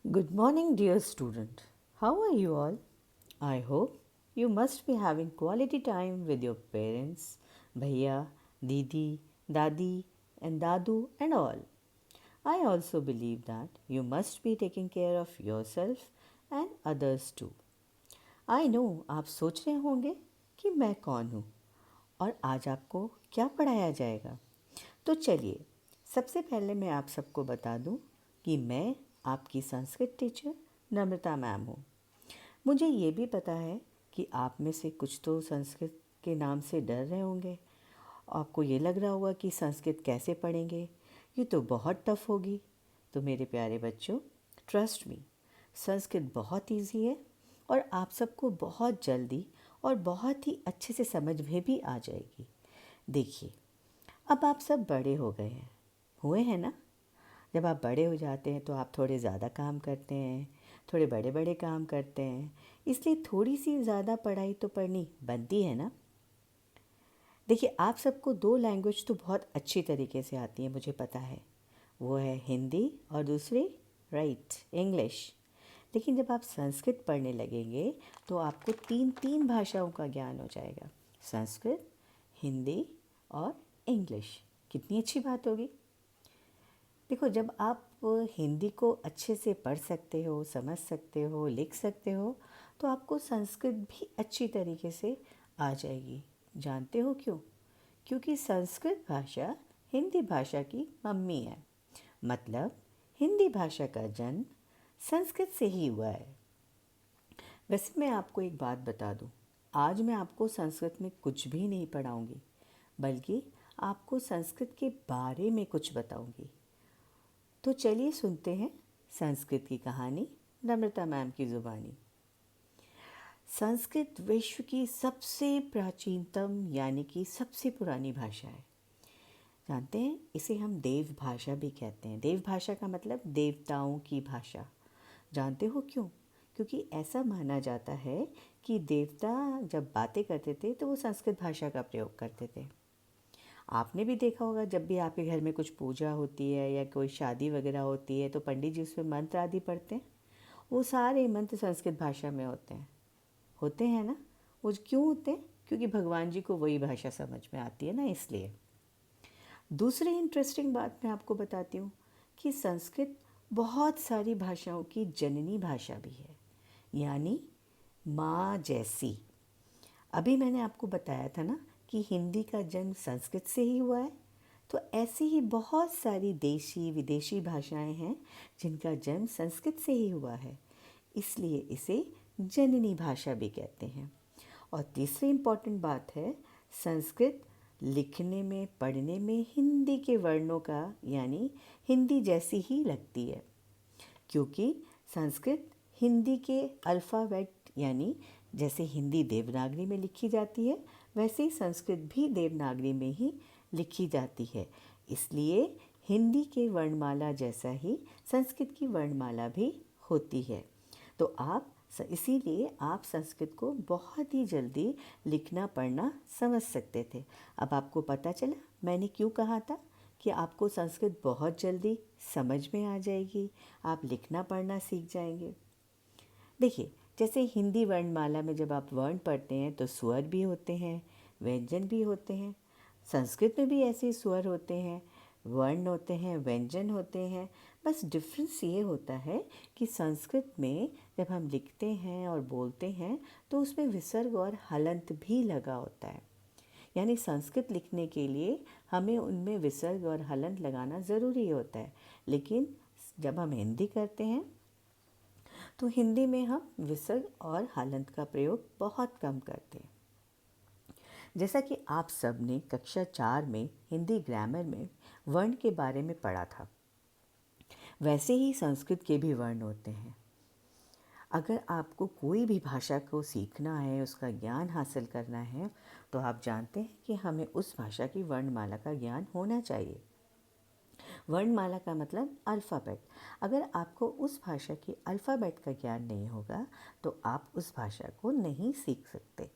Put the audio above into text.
Good morning, dear student. How are you all? I hope you must be having quality time with your parents, bhaiya, didi, dadi, and dadu, and all. I also believe that you must be taking care of yourself and others too. I know आप सोच रहे होंगे कि मैं कौन हूँ और आज आपको क्या पढ़ाया जाएगा। तो चलिए, सबसे पहले मैं आप सबको बता दूं कि मैं आपकी संस्कृत टीचर नम्रता मैम हूँ। मुझे ये भी पता है कि आप में से कुछ तो संस्कृत के नाम से डर रहे होंगे। आपको ये लग रहा होगा कि संस्कृत कैसे पढ़ेंगे, ये तो बहुत टफ होगी। तो मेरे प्यारे बच्चों, ट्रस्ट मी, संस्कृत बहुत इजी है और आप सबको बहुत जल्दी और बहुत ही अच्छे से समझ में भी आ जाएगी। देखिए, अब आप सब बड़े हो गए हैं, हुए हैं ना। जब आप बड़े हो जाते हैं तो आप थोड़े ज़्यादा काम करते हैं, थोड़े बड़े बड़े काम करते हैं, इसलिए थोड़ी सी ज़्यादा पढ़ाई तो पढ़नी बनती है ना। देखिए, आप सबको दो लैंग्वेज तो बहुत अच्छी तरीके से आती है, मुझे पता है। वो है हिंदी और दूसरी राइट इंग्लिश। लेकिन जब आप संस्कृत पढ़ने लगेंगे तो आपको तीन तीन भाषाओं का ज्ञान हो जाएगा, संस्कृत, हिंदी और इंग्लिश। कितनी अच्छी बात होगी। देखो, जब आप हिंदी को अच्छे से पढ़ सकते हो, समझ सकते हो, लिख सकते हो, तो आपको संस्कृत भी अच्छी तरीके से आ जाएगी। जानते हो क्यों? क्योंकि संस्कृत भाषा हिंदी भाषा की मम्मी है। मतलब हिंदी भाषा का जन्म संस्कृत से ही हुआ है। वैसे मैं आपको एक बात बता दूं, आज मैं आपको संस्कृत में कुछ भी नहीं पढ़ाऊंगी, बल्कि आपको संस्कृत के बारे में कुछ बताऊंगी। तो चलिए सुनते हैं संस्कृत की कहानी नम्रता मैम की ज़ुबानी। संस्कृत विश्व की सबसे प्राचीनतम यानी कि सबसे पुरानी भाषा है। जानते हैं, इसे हम देव भाषा भी कहते हैं। देव भाषा का मतलब देवताओं की भाषा। जानते हो क्यों? क्योंकि ऐसा माना जाता है कि देवता जब बातें करते थे तो वो संस्कृत भाषा का प्रयोग करते थे। आपने भी देखा होगा, जब भी आपके घर में कुछ पूजा होती है या कोई शादी वगैरह होती है तो पंडित जी उसमें मंत्र आदि पढ़ते हैं। वो सारे मंत्र संस्कृत भाषा में होते हैं ना। वो क्यों होते हैं? क्योंकि भगवान जी को वही भाषा समझ में आती है ना, इसलिए। दूसरी इंटरेस्टिंग बात मैं आपको बताती हूँ कि संस्कृत बहुत सारी भाषाओं की जननी भाषा भी है, यानी माँ जैसी। अभी मैंने आपको बताया था ना कि हिंदी का जन्म संस्कृत से ही हुआ है। तो ऐसी ही बहुत सारी देशी विदेशी भाषाएं हैं जिनका जन्म संस्कृत से ही हुआ है, इसलिए इसे जननी भाषा भी कहते हैं। और तीसरी इम्पॉर्टेंट बात है, संस्कृत लिखने में पढ़ने में हिंदी के वर्णों का यानी हिंदी जैसी ही लगती है, क्योंकि संस्कृत हिंदी के अल्फ़ाबेट यानी जैसे हिंदी देवनागरी में लिखी जाती है, वैसे ही संस्कृत भी देवनागरी में ही लिखी जाती है। इसलिए हिंदी के वर्णमाला जैसा ही संस्कृत की वर्णमाला भी होती है। तो इसीलिए आप संस्कृत को बहुत ही जल्दी लिखना पढ़ना समझ सकते थे। अब आपको पता चला मैंने क्यों कहा था कि आपको संस्कृत बहुत जल्दी समझ में आ जाएगी, आप लिखना पढ़ना सीख जाएंगे। देखिए, जैसे हिंदी वर्णमाला में जब आप वर्ण पढ़ते हैं तो स्वर भी होते हैं, व्यंजन भी होते हैं। संस्कृत में भी ऐसे स्वर होते हैं, वर्ण होते हैं, व्यंजन होते हैं। बस डिफरेंस ये होता है कि संस्कृत में जब हम लिखते हैं और बोलते हैं तो उसमें विसर्ग और हलंत भी लगा होता है। यानी संस्कृत लिखने के लिए हमें उनमें विसर्ग और हलंत लगाना ज़रूरी होता है, लेकिन जब हम हिंदी करते हैं तो हिंदी में हम विसर्ग और हलंत का प्रयोग बहुत कम करते हैं। जैसा कि आप सब ने कक्षा 4 में हिंदी ग्रामर में वर्ण के बारे में पढ़ा था, वैसे ही संस्कृत के भी वर्ण होते हैं। अगर आपको कोई भी भाषा को सीखना है, उसका ज्ञान हासिल करना है, तो आप जानते हैं कि हमें उस भाषा की वर्णमाला का ज्ञान होना चाहिए। वर्णमाला का मतलब अल्फ़ाबेट। अगर आपको उस भाषा की अल्फ़ाबेट का ज्ञान नहीं होगा तो आप उस भाषा को नहीं सीख सकते।